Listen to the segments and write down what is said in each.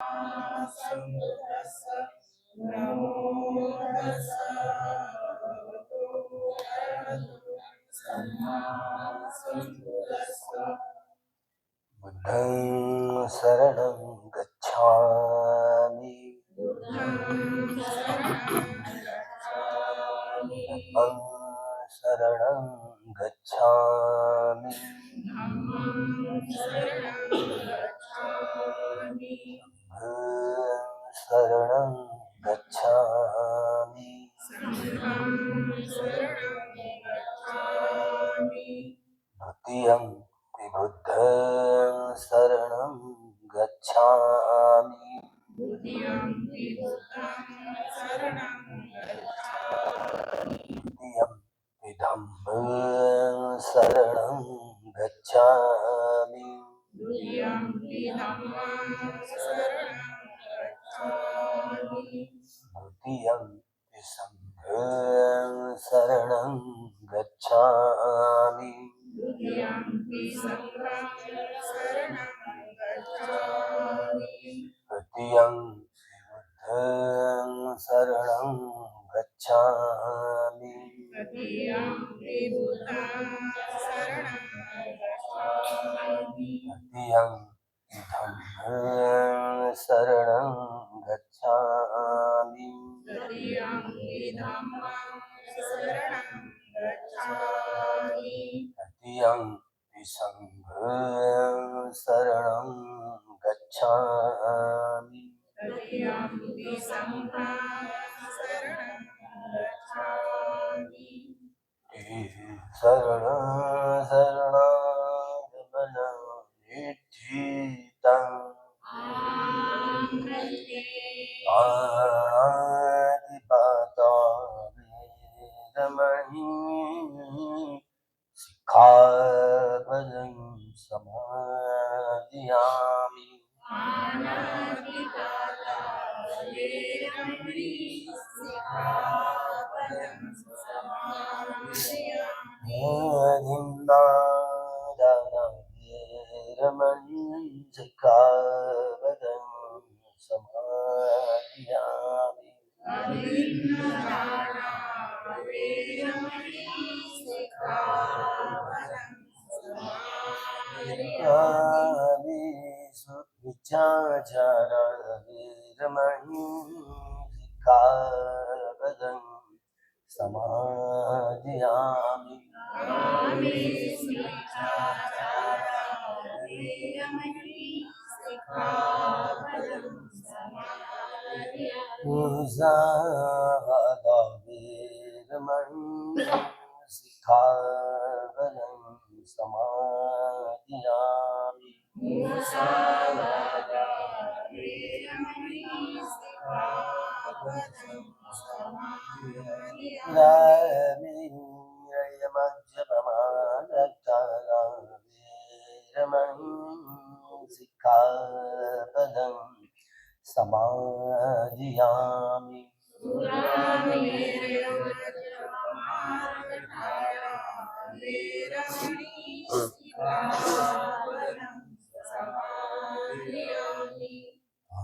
संबुद्धस्स नमो तस्स भगवतो अरहतो सम्मा संबुद्धस्स। बुद्धं शरणं गच्छामि बुद्धं शरणं गच्छामि धम्मं शरणं गच्छामि धम्मं शरणं गच्छामि शरणं गच्छामि संघं शरणं गच्छामि द्वितीयं बुद्धं शरणं गच्छामि द्वितीयं बुद्धं शरणं गच्छामि तृतीयं धम्मं शरणं गच्छामि द्वितीयं धम्मं शरणं गच्छामि तृतीयं संघं शरणं गच्छामि द्वितीयं संघं शरणं गच्छामि तृतीयं बुद्धं शरणं गच्छामि तृतीयं बुद्धं शरणं गच्छामि तृतीयं धम्मं शरणं गच्छामि तृतीयं धम्मं शरणं गच्छामि तृतीयं संघं शरणं गच्छामि तृतीयं संघं शरणं गच्छामि शरणं शरणागमननिधितं पाणिपाता वेरमणि सिक्खापदं समादयामि पाणातिपाता वेरमणि सिक्खापदं समादयामि अधिन्नादाना वेरमणि सिक्खापदं समादयामि अधिन्नादाना वेरमणि सिक्खापदं समादयामि सुविचाचारा वेरमणि सिक्खापदं समादयामि मुसावादा वेरमणि सिक्खापदं समादयामि मुसावादा वेरमणि सिक्खापदं समादयामि रामेयमज्जपमानकारा वेरमणि सिक्खापदं समादयामि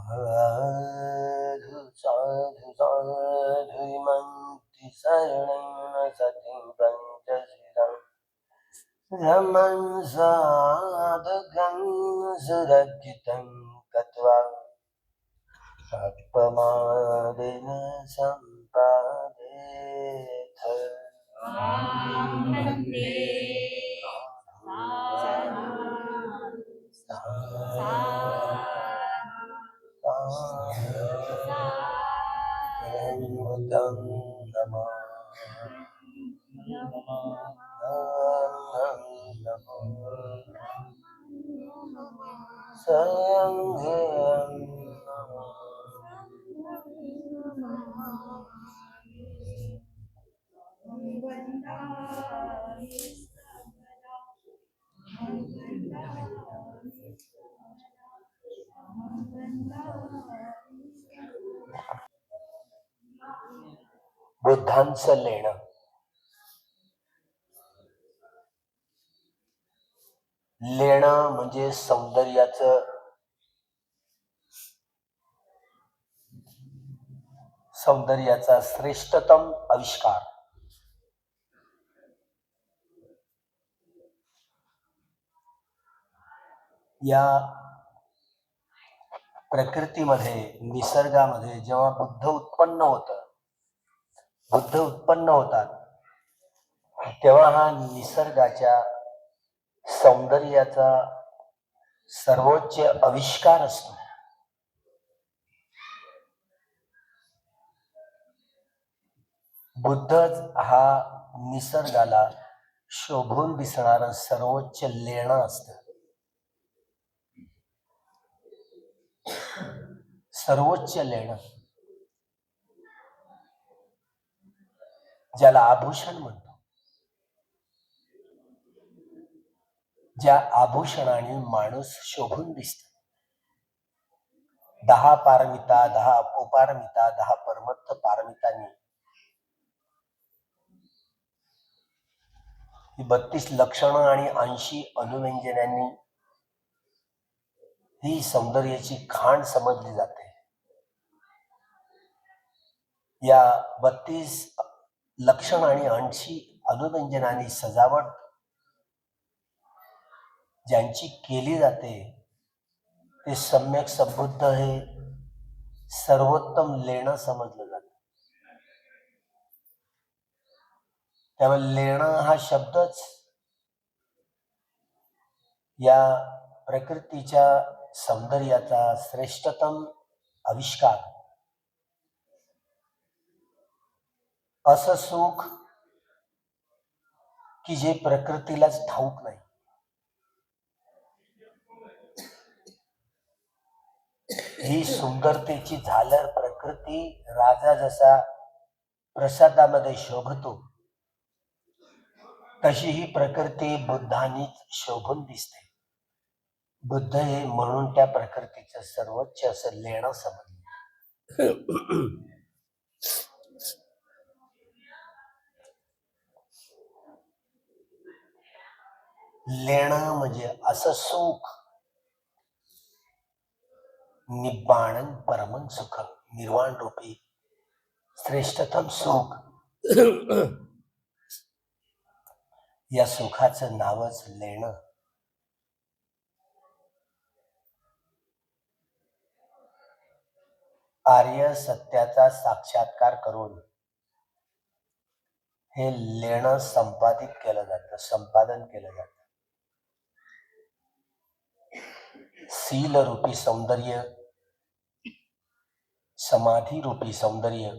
साधु साधु साधु इमन्ति शरणं सतिं पञ्चशिरं रमं साधकं सुरक्षितं कृत्वा आत्ममादिन सम्पादेथ बुद्धं संघं बुद्धांचं लेणं. लेणं म्हणजे सौंदर्याचं सौंदर्याचा श्रेष्ठतम आविष्कार. या प्रकृतीमध्ये, निसर्गामध्ये जेव्हा बुद्ध उत्पन्न होतात, तेव्हा हा निसर्गाच्या सौंदर्याचा सर्वोच्च आविष्कार असतो. बुद्धच हा निसर्गाला शोभून दिसणारं सर्वोच्च लेणं असतं. सर्वोच्च लेणं, ज्याला आभूषण म्हणतो. ज्या आभूषणाने माणूस शोभून दिसतो. 10 पारमिता, 10 अपोपारमिता, 10 परमत्थ पारमितांनी ही 32 लक्षणं आणि 80 अनुव्यंजनांनी ही सौंदर्याची खाण समजली जाते. या 32 लक्षण आणि 80 अनुव्यंजनांनी सजावट ज्यांची केली जाते ते सम्यक संबुद्ध हे सर्वोत्तम लेणं समजलं जातं. त्यामुळे लेणं हा शब्दच या प्रकृतीच्या सौंदर्याचा श्रेष्ठतम आविष्कार. असं सुख की जे प्रकृतीलाच ठाऊक नाही. ही सुंदरतेची झालर प्रकृती राजा जसा प्रसादामध्ये शोभतो, तशी ही प्रकृती बुद्धांनीच शोभून दिसते. बुद्ध हे म्हणून त्या प्रकृतीचं सर्वोच्च असं लेणं समजलं. लेणं म्हणजे असं सुख, निब्बाणं परमं सुखं, निर्वाण रूपी श्रेष्ठतम सुख. या सुखाचं नावच लेणं. आर्य सत्याचा साक्षात्कार करून हे लेणं संपादित केलं जातं, संपादन केलं जातं. शील रूपी सौंदर्य, समाधी रूपी सौंदर्य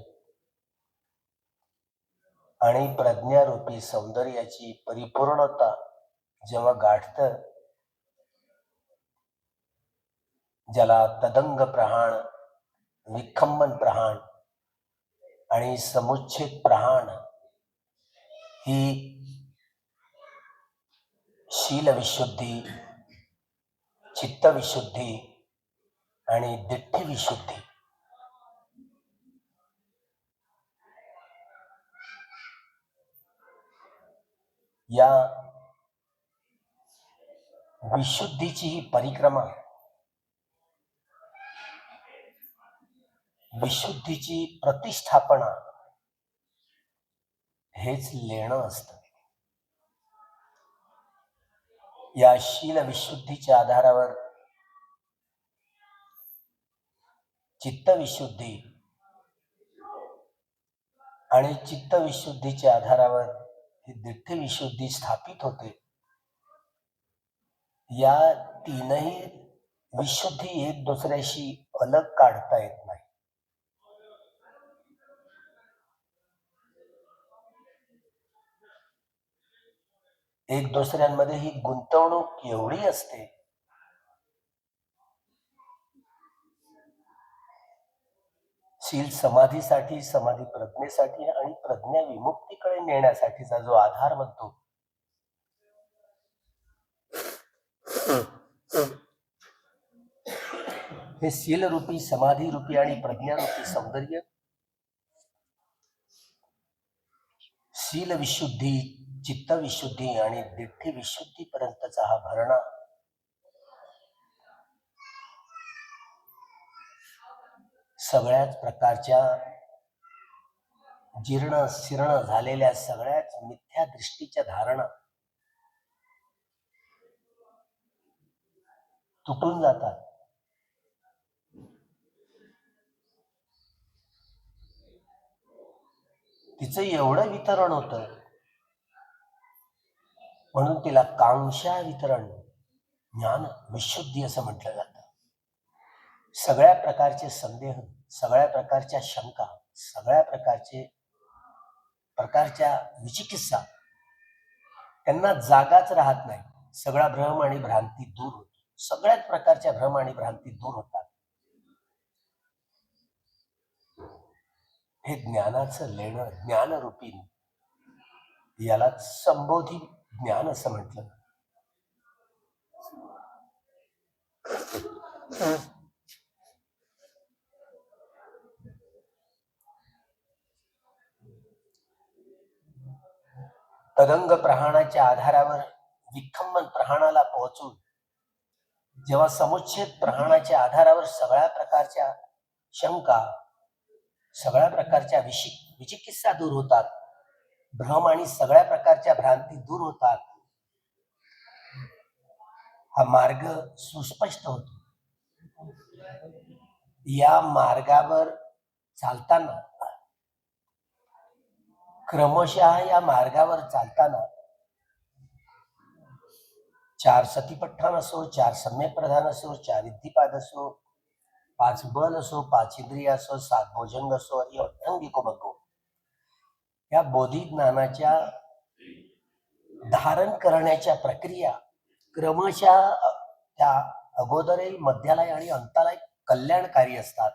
आणि प्रज्ञारूपी सौंदर्याची परिपूर्णता जेव्हा गाठतं, ज्याला तदंग प्रहाण, विखंबन प्रहाण आणि समुच्छेद प्रहाण ही शील विशुद्धी, चित्त विशुद्धी आणि दिठ्ठी विशुद्धी, या विशुद्धीची ही परिक्रमा, विशुद्धीची प्रतिष्ठापना हेच लेणं असतं. या शील विशुद्धीच्या आधारावर चित्त विशुद्धी आणि चित्त विशुद्धीच्या आधारावर ही दिठ्ठी विशुद्धी स्थापित होते. या तीनही विशुद्धी एक दुसऱ्याशी अलग काढता येत नाही. एक दुसऱ्यांमध्ये ही गुंतवणूक एवढी असते शील समाधीसाठी, समाधी प्रज्ञेसाठी आणि प्रज्ञा विमुक्तीकडे नेण्यासाठीचा जो आधार बनतो, हे शील रूपी, समाधी रूपी आणि प्रज्ञारूपी सौंदर्य शील विशुद्धी, चित्त विशुद्धी आणि दिठ्ठी विशुद्धी पर्यंतचा हा भरणा सगळ्याच प्रकारच्या जीर्ण शीर्ण झालेल्या सगळ्याच मिथ्या दृष्टीच्या धारणा तुटून जातात. तिचं एवढं वितरण होतं म्हणून तिला कांक्षा वितरण ज्ञान विशुद्धी असं म्हटलं जातं. सगळ्या प्रकारचे संदेह, सगळ्या प्रकारच्या शंका, सगळ्या प्रकारच्या विचिकित्सा त्यांना जागाच राहत नाही. सगळा भ्रम आणि भ्रांती दूर होतो. सगळ्याच प्रकारच्या भ्रम आणि भ्रांती दूर होतात. हे ज्ञानाचं लेणं, ज्ञानरूपी, याला संबोधी ज्ञान असं म्हटलं. तदंग प्रहाणाच्या आधारावर विखंबन प्रहाणाला पोहोचून जेव्हा समुच्छेद प्रहाणाच्या आधारावर सगळ्या प्रकारच्या शंका, सगळ्या प्रकारच्या विचिकित्सा दूर होतात, भ्रम आणि सगळ्या प्रकारच्या भ्रांती दूर होतात, हा मार्ग सुस्पष्ट होतो. या मार्गावर चालताना, क्रमशः या मार्गावर चालताना 4 सतीपट्ठाण असो, 4 सम्यक प्रधान असो, 4 इद्धिपाद असो, 5 बल असो, 5 इंद्रिय असो, 7 भोजंग असो आणि अठ्ठंगिको बघो, या बोधी ज्ञानाच्या धारण करण्याच्या प्रक्रिया क्रमशः त्या अगोदरही, मध्यालाही आणि अंतालाही कल्याणकारी असतात.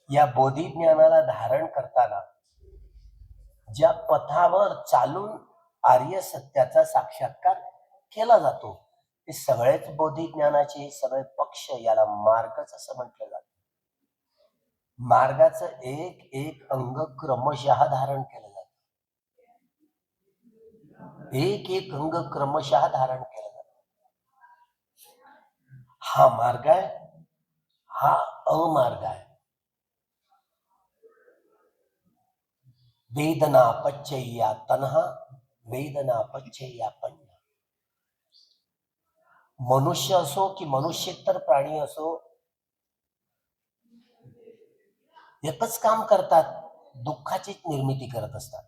या बोधी ज्ञानाला धारण करताना ज्या पथावर चालून आर्य सत्याचा साक्षात्कार केला जातो, ते सगळेच बोधी ज्ञानाचे सगळे पक्ष, याला मार्गच असं म्हटलं जातं. मार्गाचं एक एक अंग क्रमशः धारण केलं जातं. एक एक अंग क्रमशः धारण केलं जातं. हा मार्ग आहे, हा अमार्ग आहे. वेदना पच्चय्या तन्हा, वेदना पच्चय्या पन्या. मनुष्य असो की मनुष्येतर प्राणी असो, एकच काम करतात, दुःखाचीच निर्मिती करत असतात.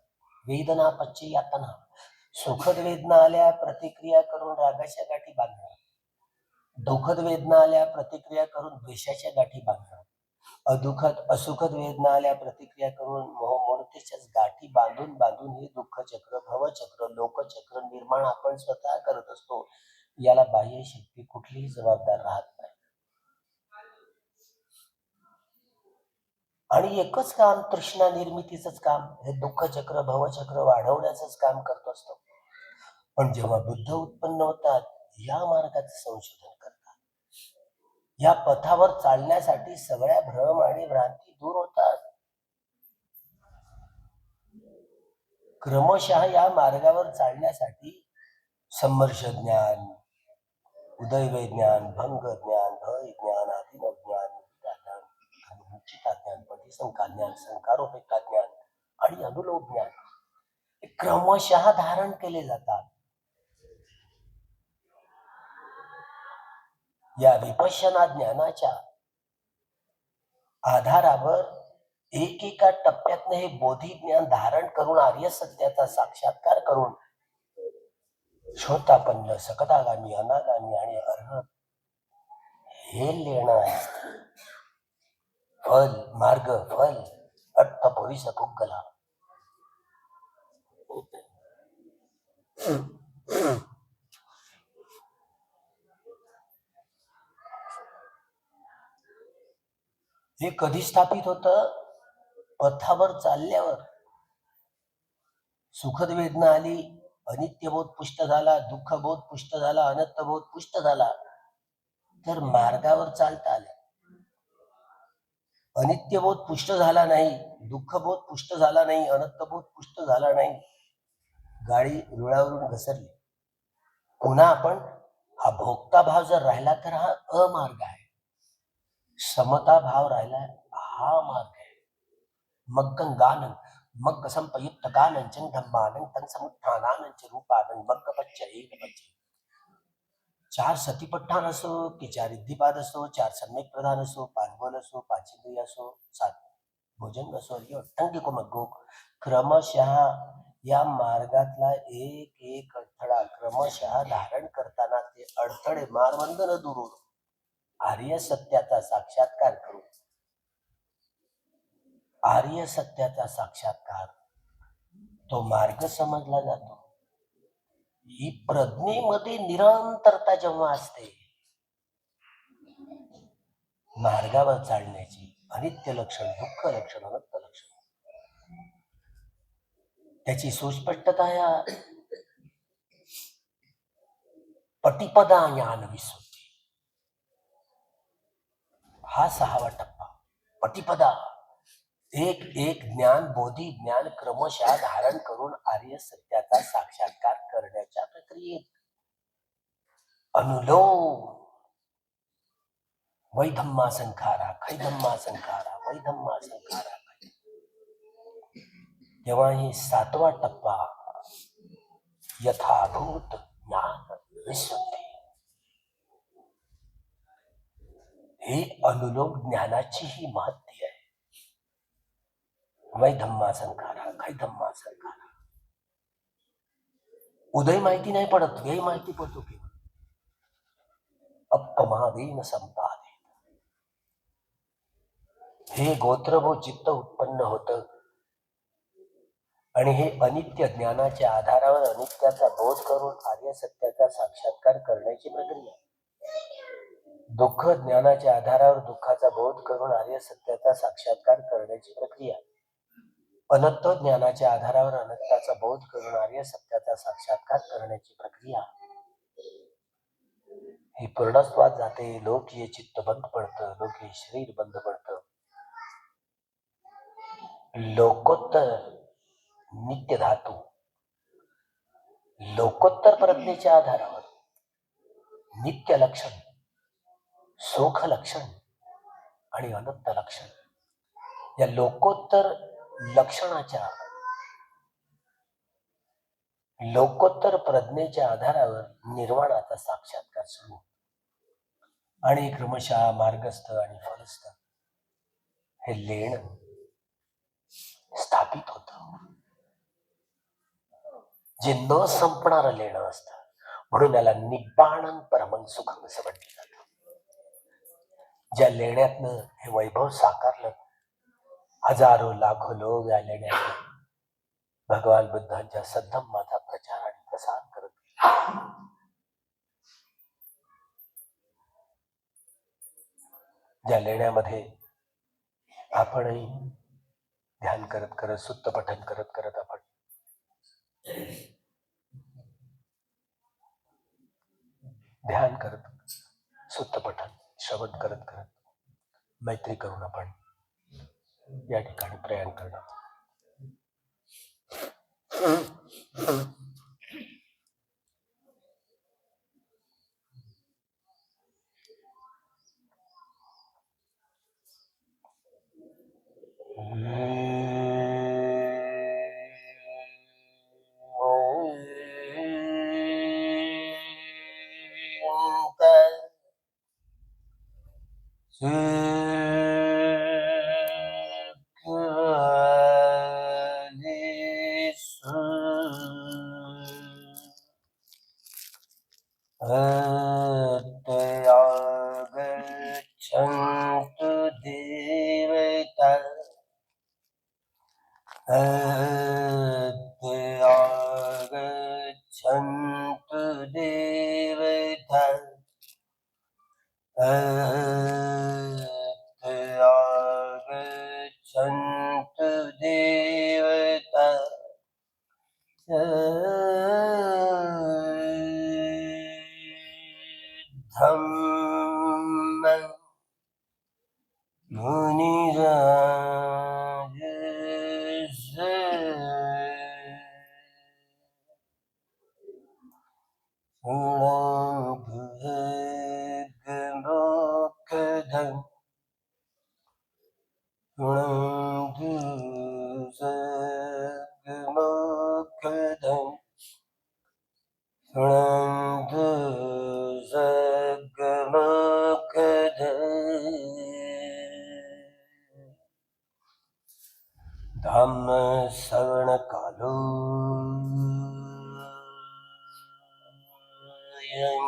वेदना पच्चय्या तन्हा. सुखद वेदना आल्या प्रतिक्रिया करून रागाच्या गाठी बांधणार, दुःखद वेदना आल्या प्रतिक्रिया करून द्वेषाच्या गाठी बांधणार, असुखद वेदना आल्या प्रतिक्रिया करून मोहमोडतेच्याच गाठी बांधून बांधून हे दुःखचक्र, भवचक्र, लोकचक्र निर्माण आपण स्वतः करत असतो. याला बाह्य शक्ती कुठलीही जबाबदार राहत नाही. आणि एकच काम, तृष्णा निर्मितीचंच काम, हे दुःखचक्र, भवचक्र वाढवण्याचंच काम करत असतो. पण जेव्हा बुद्ध उत्पन्न होतात, या मार्गाचं संशोधन करतात. या पथावर चालण्यासाठी सगळ्या भ्रम आणि भ्रांती दूर होतात. क्रमशः या मार्गावर चालण्यासाठी समर्श ज्ञान, उदयवय ज्ञान, भंग ज्ञान, भय ज्ञान, आदिनव ज्ञान, अनुचिता ज्ञान, प्रतिसंका ज्ञान, संकारोपेक्षा ज्ञान आणि अनुलोभ ज्ञान हे क्रमशः धारण केले जातात. या विपश्यना ज्ञानाच्या आधारावर एकेका टप्प्यातनं हे बोधी ज्ञान धारण करून आर्य सत्याचा साक्षात्कार करून श्रोतापन्न, सकदागामी, अनागामी आणि अर्हत हे लेणं असतं. फल मार्ग, फल अट्टपुरीस पुग्गला. हे कधी स्थापित होतं? पथावर चालल्यावर. सुखद वेदना आली, अनित्यबोध पुष्ट झाला, दुःखबोध पुष्ट झाला, अनंतबोध पुष्ट झाला, तर मार्गावर चालता आलं. अनित्यबोध पुष्ट झाला नाही, दुःखबोध पुष्ट झाला नाही, अनंतबोध पुष्ट झाला नाही, गाडी रुळावरून घसरली. पुन्हा आपण हा भोगता भाव जर राहिला तर हा अमार्ग आहे. समता भाव राहिलाय हा मार्ग आहे. मग्गं गानं मग्ग संपयुक्त गानं धम्मानं तन समुत्थानानं च रूपानं मग्ग पच्च एक पच्च. 4 सतीपट्ठाण असो की 4 रिद्धिपाद असो, 4 सम्यक प्रधान असो, 5 बल असो, 5 इंद्रिय असो, 7 भुजंग असो, अठ्ठंगी मग्गो क्रमशः या मार्गातला एक एक अडथळा क्रमशः धारण करताना ते अडथळे मारवंदन दुरून आर्य सत्याचा साक्षात्कार करू. आर्य सत्याचा साक्षात्कार तो मार्ग समजला जातो. ही प्रज्ञेमध्ये निरंतरता जेव्हा असते मार्गावर चालण्याची, अनित्य लक्षण, दुःख लक्षण, अनंत लक्षण, त्याची सुस्पष्टता या पटिपदा ज्ञान विसुद्धी हा 6वा टप्पा. पटिपदा एक एक ज्ञान बोधी ज्ञान क्रमशः धारण करून आर्य सत्याचा साक्षात्कार करण्याच्या प्रक्रियेत अनुलोम वैधम्मा संखारा खैधम्मा संखारा वैधम्मा संखारा. तेव्हा ही 7वा टप्पा यथाभूत ज्ञान विसुद्धी. हे अनुलोम ज्ञानाची ही महत्ती आहे. वैधम्मा संखारा खैधम्मा संखारा. उदय माहिती नाही पडत, व्यय माहिती पडतो की अपमादेन संपादे. हे गोत्रभो चित्त उत्पन्न होतं आणि हे अनित्य ज्ञानाच्या आधारावर अनित्याचा बोध करून आर्य सत्याचा साक्षात्कार करण्याची प्रक्रिया. दुःख ज्ञानाच्या आधारावर दुःखाचा बोध करून आर्य सत्याचा साक्षात्कार करण्याची प्रक्रिया. अनंत ज्ञानाच्या आधारावर अनंताचा बोध करून आर्य सत्याचा साक्षात्कार करण्याची प्रक्रिया ही पूर्णत्वात जाते. लोकीय चित्त बंद पडतं, लोकीय शरीर बंद पडतं. लोकोत्तर नित्य धातू लोकोत्तर प्रज्ञेच्या आधारावर नित्य लक्षण, सुख लक्षण आणि अनंत लक्षण या लोकोत्तर लक्षणाच्या लोकोत्तर प्रज्ञेच्या आधारावर निर्वाणाचा साक्षात्कार सुरू आणि क्रमशः मार्गस्थ आणि फलस्थ हे लेण स्थापित होत. जे न संपणारं लेणं असतं म्हणून याला निब्बाणं परमं सुखं असं म्हटलं जातं. ज्या लेण्यातनं हे वैभव साकारलं, हजारो लाखो लोक या लेण्यात भगवान बुद्धांच्या सद्धम्माचा प्रचार आणि प्रसार करत गेले. ज्या लेण्यामध्ये आपणही ध्यान करत करत सुत्त पठन करत करत आपण ध्यान करत सुत्त पठन श्रवण करत करत मैत्री करून आपण या ठिकाणी प्रयाण करणार. अत्यागच्छन्तु देवता अत्यागच्छन्तु देवता अत्यागच्छन्तु देवता धम्म मुनिराज लोकधम शृण्वन्तु सद्गमुखदं शृण्वन्तु सद्गमुखदं धम्मश्रवणकालो यं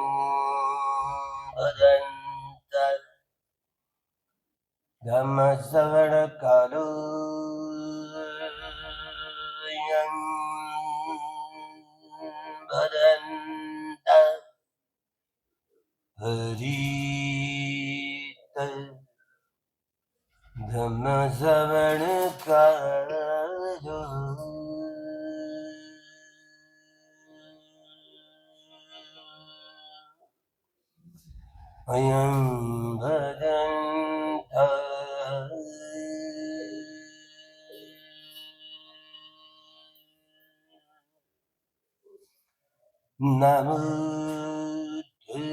भदन्त धम्मश्रवणकालो यं भदन्त हरित धम्मश्रवणकालो अयं भदन्त नमोते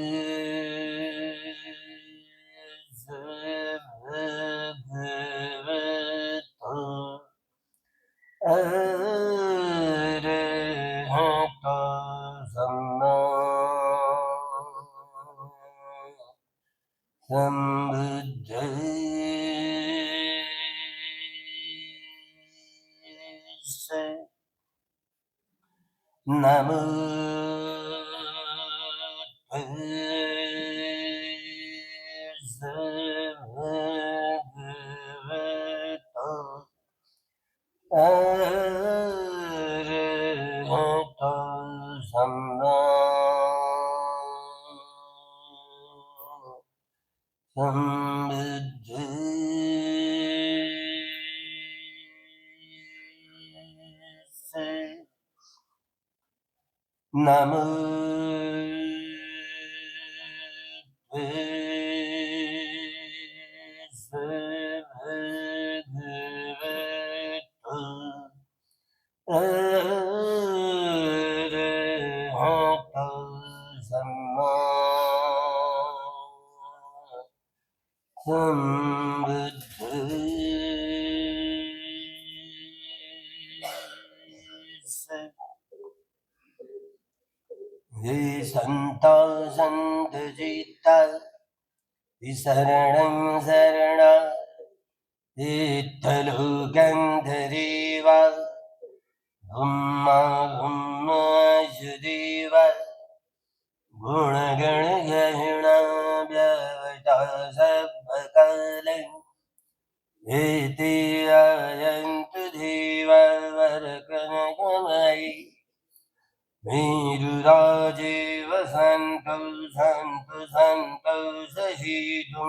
भगवतो अरहतो सम्मा सम्बुद्धस्स नमो भगवतो अरहतो सम्मा सम्बुद्धस्स नमो भगवतो अरहतो सम्मा सम्बुद्धस्स हे संता संत जीता विसरणं शरणा विठ्ठलो गंधर्वा ब्रह्मा ब्रह्मदेवा गुणगण गहना व्यवता सबकाले एते आयन्तु देवा वरकनकमयि मेरुराजे वसन्तौ सन्तु सन्तौ सहितुं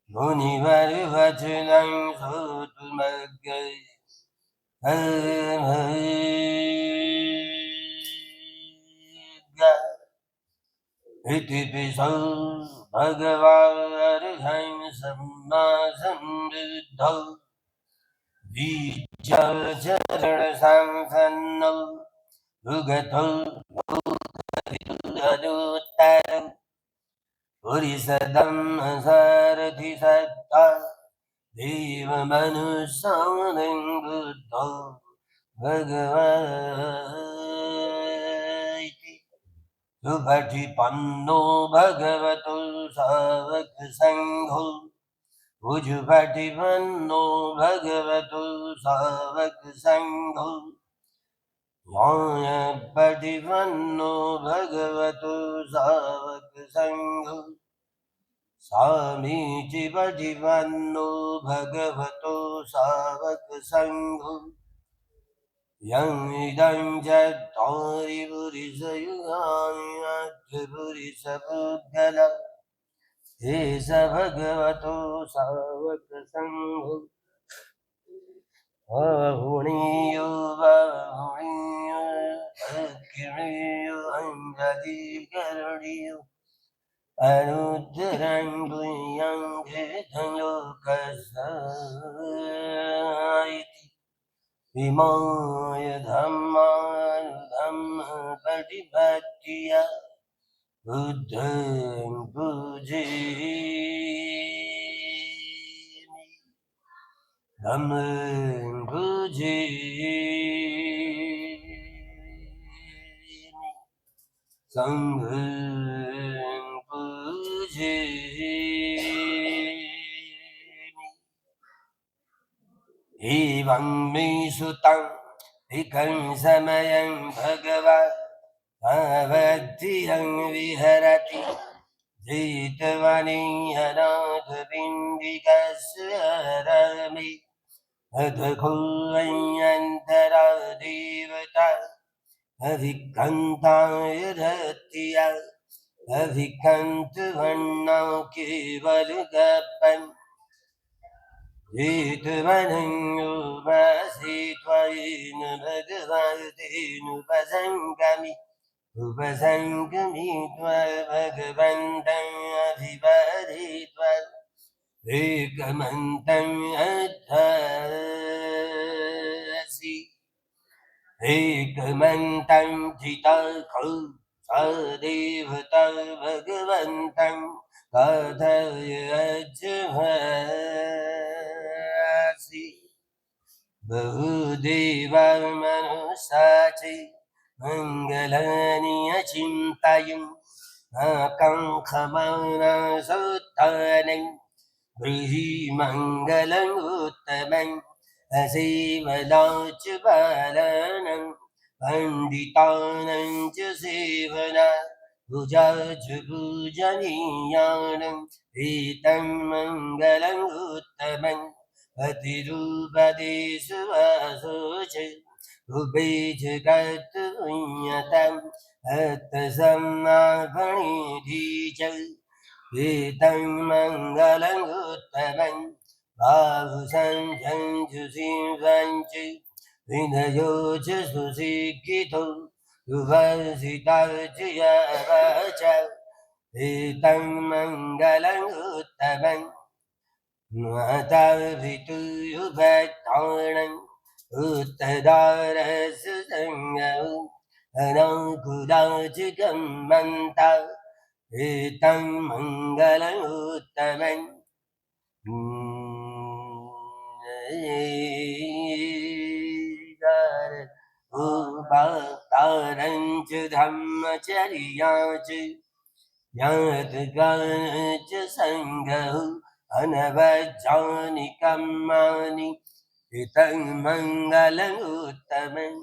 मुनिवर वचनं श्रोतुमग्रे इति पिसौ भगवानर्हं सम्मा सम्बुद्धौ बीजचरणसंसन्नौ युगतौ अदुत्तरं पुरिसदम्मसारथि सत्ता देवमनुष्यानं बुद्धौ भगवति सुपठिपन्नो भगवतो सावकसङ्घो उजुपठिपन्नो भगवतो सावकसङ्घो पठिपन्नो भगवतो सावकसङ्घो स्वामीचि पठिपन्नो भगवतो सावकसङ्घो यं इदं चत्वारि पुरुषयुगानि अष्टपुरुषपुद्गल एष भगवतो सावकसङ्घो बहुणीयो बहुणीयो अग्रणीयो अञ्जलिकरणीयो अनुत्तरं गुह्यं कृतं लोकसायिति विमाय धम्मपटिपत्य बुद्धं पूजयामि धम भुजे संघ पूजे एवं मे सुतं विकं समयं भगवान् अवधियं विहरति जेतवनीयनाथबिन्दिकस्य रमे अधखोऽयन्तरा देवता अभिकन्ताय धत्या अभिकन्तवन्ना केवलगपन् जेतवनयोपसीत्वयेन भगवतेनुपसङ्गमि उपसङ्गमि भगवन्तम् अभिवदित्वा एकमन्तम् अर्थसि एकमन्तं चितखौ सदेवता भगवन्तं कथयज्मसि बहुदेवा मनुष्याचि मङ्गलानि अचिन्तयन् आकाङ्क्षमानसोत्थानं ब्रूहि मङ्गलम् उत्तमम् असेवनाच बालानां पण्डितानां च सेवना पूजा च पूजनीयानाम् एतं मङ्गलम् उत्तमम् अतिरूपदेशु वासो च उभे च कर्तव्यताम् अर्थसमापणिधि च एतं मङ्गलम् उत्तमम् बाहुसञ्जञ्जुषिवञ्च विनयो च सुशिक्षितो सुभाषिता च यावच एतं मङ्गलम् उत्तमम् मातापितुर्भक्तानाम् उत्तरारस्य सङ्गौ अनाकुलाचिकं मन्ता एतं मङ्गलम् उत्तमम् उपातारञ्च धर्मचर्याच ज्ञातगानच सङ्गौ अनवज्जानि कर्माणि एतं मङ्गलम् उत्तमम्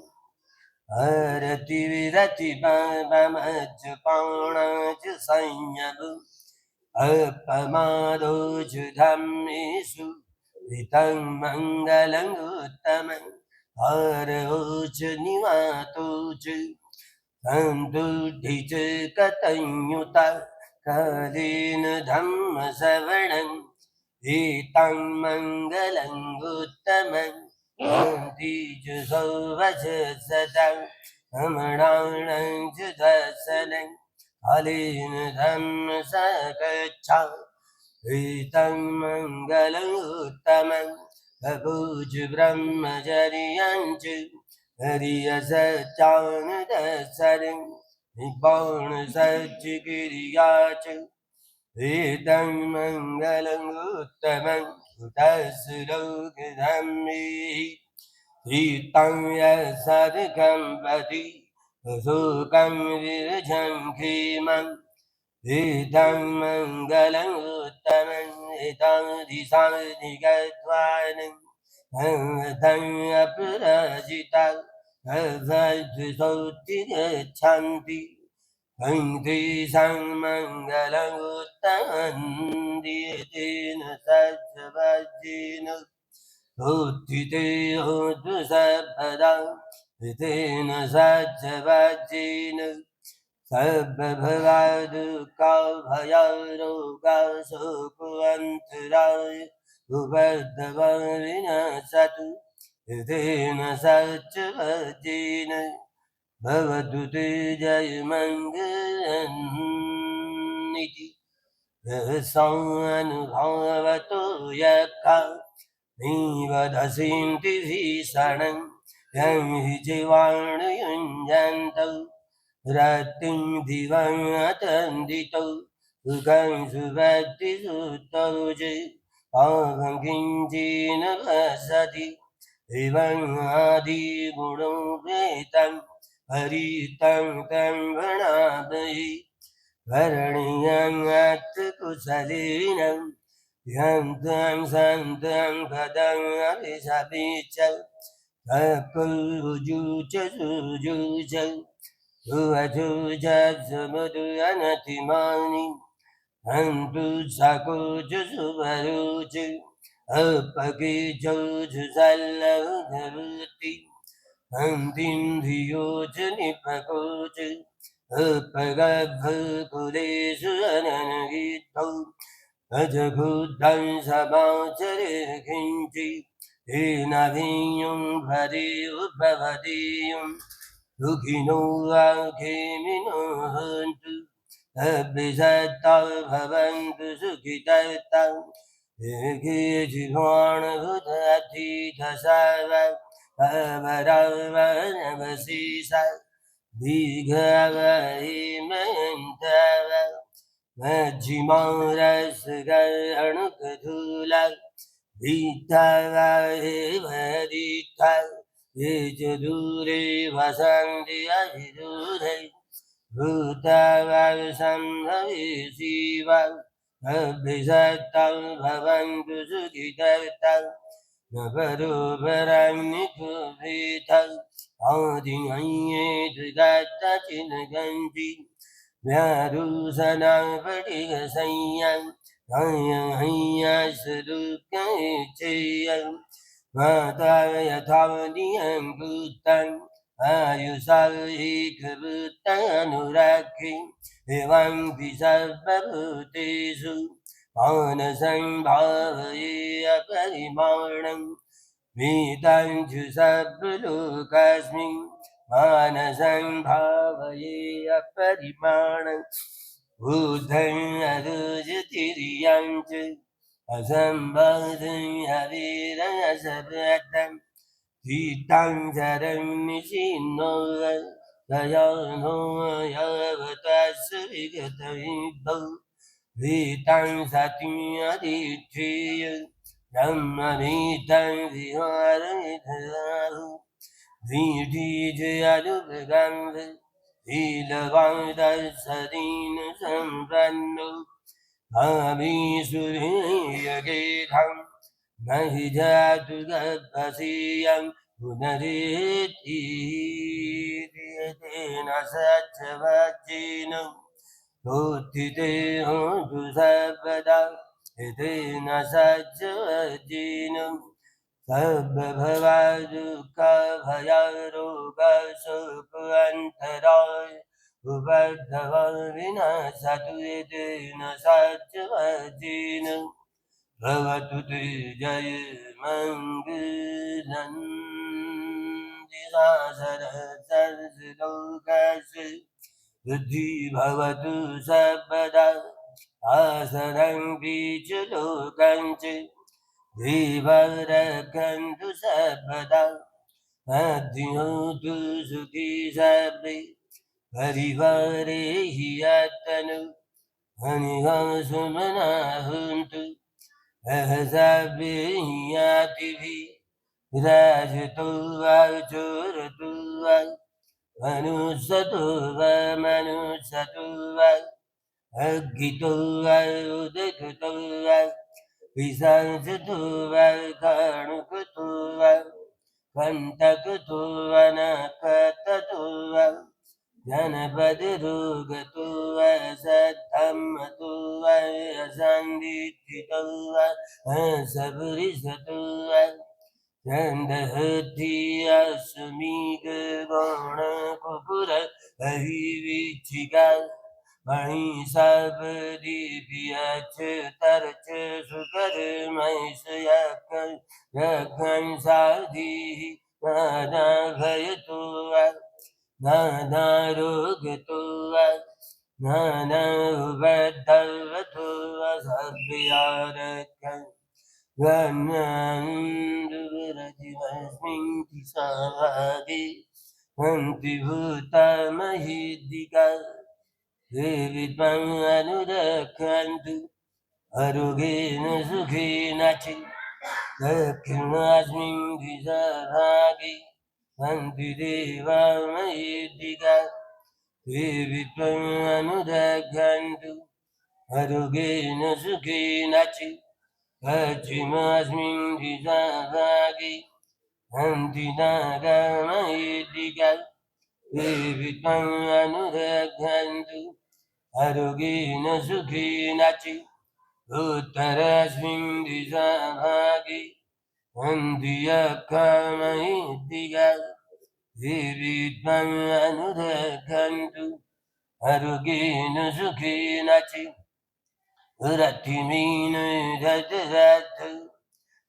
अरतिविरतिमज्जपाणाच संयमो अपमादो च धम्मेषु एतं मङ्गलम् उत्तमम् हरो च निवातो च सन्तुष्टि च कतञ्युता कालेन धम्मश्रवणम् एतं मङ्गलम् उत्तमम् हन्ति च सर्वच सदा रमणाणां च दर्शनम् कालेन धम्मसकच्छा एतं मङ्गलम् उत्तमम् बभूज ब्रह्मचर्यं च हरियसच्चानदर्शनं निब्बाणसच्चिक्रिया च एतं मङ्गलम् उत्तमम् उतस्य लोकधर्मैः प्रीतं यत्सत्कम्पति शोकं विरजं क्षेमम् एतं मङ्गलम् उत्तमम् एतादिशादिगत्वानं अपराजिता भवद्विषौति गच्छन्ति तेषां मङ्गलम् उत्तमम् दीयतेन सज्जवज्जेन उत्थिते होतु सर्वदा तेन सज्जवज्जेन सर्वभवादुःखा भयारोगा शोकोऽन्तराय उपद्रवविनाशतु तेन सज्जवज्जेन भवतु ते जयमङ्गलमिति रसानुभवतो यथा नैवदसीन्ति भीषणं यं हि जीवाणुयुञ्जन्तौ रतिं दिवं अतन्दितौ सुखं सुभक्तिसुतौ च पावं किञ्चिन वसति एवं आदिगुणं वेतं हरितं तं भणामहि भरणीयं अत्कुशलिनं यन्तं सन्तं पदं अभिषपिच अकुलुजुच सुजुच उवजुच सुमधुयनतिमानि हन्तु सकुच सुवरुच अपकिचौच सल्लभवति हन्तिं धियोच निपकोच अपगभकुलेषु अननगितौ अजगुद्धं समाचरे किञ्चि हेनभियं भरे उपवदीयं दुःखिनो वाखेमिनो हन्तु अभिषत्ता भवन्तु सुखितर्ता एके जीवाणभूततीतसाव अवरवनवशीषा दीघवहिमन्तव मज्जिमौरसगणुकधूला दीत्थवहिमदीत्था ये च दूरे वसन्ति अभिदूरे भूतवसम्भवेशिव अभिषत्तं भवन्तु सुखितर्ता न परोपरन्निकुभितं आदिमय्ये दत्तचिन्गन्ति व्यारुसनापटिगसंयं हयसुदुःखेच्छेयं माता यथा नियं भूतम् आयुषाहिकभूतानुराग्रे एवं सर्वभूतेषु मानसं भावये अपरिमाणं वेदाञ्जु सर्वलोकस्मिन् मानसं भावये अपरिमाणं बुद्धं अरुजतिरियं च असम्बाधं हविरसव्रतम् Titang jaram nishino dayano yavatasvigataido Vitang satim aditya Brahmavitam viharamitahu Vidhi jayadubhagam Vilavadasadina sambrano Abhisuriyagetam Nahi jatu garbhasiyam punariti diyatena satchavajinam Dhottite hontu sarvada etena satchavajinam Sabba bhavadukka bhayaroga sukhantaray Ubadhava vinasatu etena satchavajinam भवतु ते जय मङ्गलं दिशासरसर्वलोकस्य बुद्धि भवतु सर्वदा आसनं बीजलोकं च देवरक्षन्तु सर्वदा अद्योतु सुखी सर्वे परिवारे हि यत्तनु हनिः हन्तु Ahasabhiyativi Rajatu Vachuratu Manusatu Manusatu Agitu Udikutu Visansatu Kanukutu Kantakutu Nakatatu Janapadirugatua Sattamatua Asandititua Asaburisatua Chandahati Asamiga Gona Kupura Ahivichika Mahi Sabadi Piacha Taracha Sukar Maisa Yakan Sadi Nada Ghayatua Nana Rugatuva Nana Vedavatuva Sabhyarakan Ganandurajivasminti Savadi Anti Bhuta Mahidika Devidvam Anurakantu आरोग्येन सुखेनाचे दक्षिणास्मिन् द्विजभागे हन्ति देवा मयेदिका देवि त्वम् अनुदग्धन्तु आरोग्येन सुखेनाचे पश्चिमास्मिन् द्विजभागे हन्ति नागा मयेदिका देवि त्वम् अनुदग्धन्तु आरोग्येन सुखेनाचे उत्तरस्मिन् दिशाभागे हन्ति यक्खमयेदिका देवि त्वम् अनुदग्धन्तु आरोग्येन सुखेनाचे रतिमीन ददराथ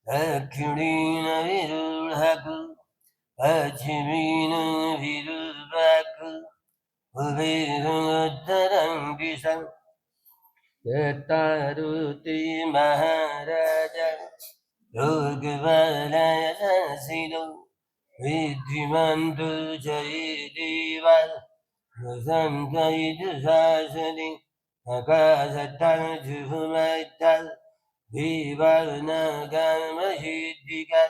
दक्षिणेन विरुढकु पश्चिमेन विरुढकु उभयरुत्तरं दिशं यत्तारुति महाराज योगबलयसिनो विद्धिमन्तु जयदेव वसन्तयितु शासने आकाशत्तजुहुमत्तल् देवानागमहिद्दिका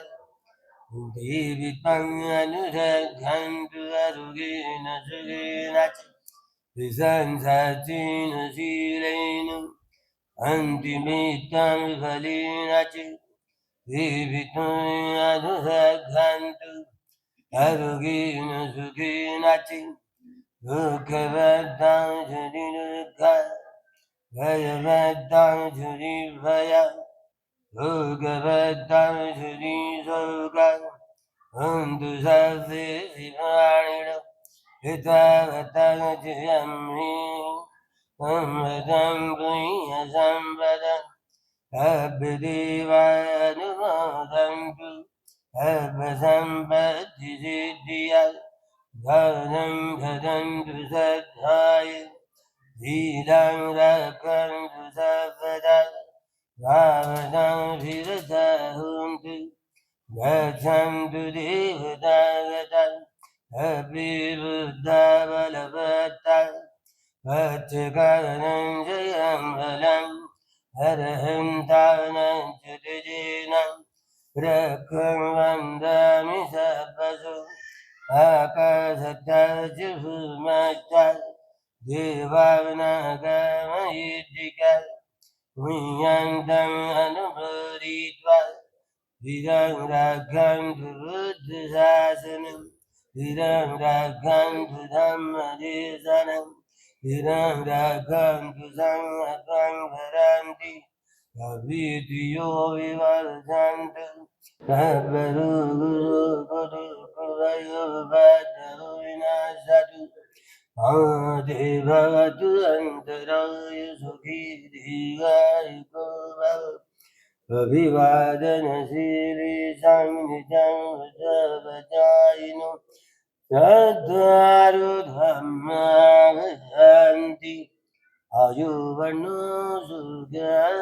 देवि त्वम् अनुरक्षन्तु आरोग्येन सुखेनाचे विसंसर्जेन शीलेन अन्तिमेत्तां फलेनाचे देवि त्वम् अनुरक्षन्तु आरोग्येन सुखेनाचे दुःखवर्धां सुनिरुद्धा भयवर्धां सुनिर्भय रोगवर्धां सुनिसौगा हन्तु सर्वे शिवाणिनो हितावतां जयम्मे संवदं पुण्यसम्पदं अभ्यदेवानुमोदन्तु सर्वसम्पत्तिसिद्धिया धनं धनन्तु श्रद्धाय धीरां रक्षन्तु सर्वदा भावनाभिरताहुन्तु गच्छन्तु देवतागता अभिवृद्धा बलवत्ता वत्सकानं जयं बलं हरहन्तानं च तेजेनं रक्षं वन्दामि सर्वसु आकाशत्तजुहुमत्तल् देवानागमयेदिका पुण्यन्तम् अनुमोदित्वा धीरं रक्षन्तु बुद्धशासनं धीरं रक्षन्तु धम्मदेशनं धीरं रक्षन्तु संहत्वं भरन्ति अभीतियो विवर्धन्तु सर्वरोगदुःखभयो विनाशतु भवतु अन्तराय सुखी दीर्घायुको भव अभिवादनशीले संनितं वचवचायिनो चत्वारो धम्मा भजन्ति आयुर्वन्नो सुखः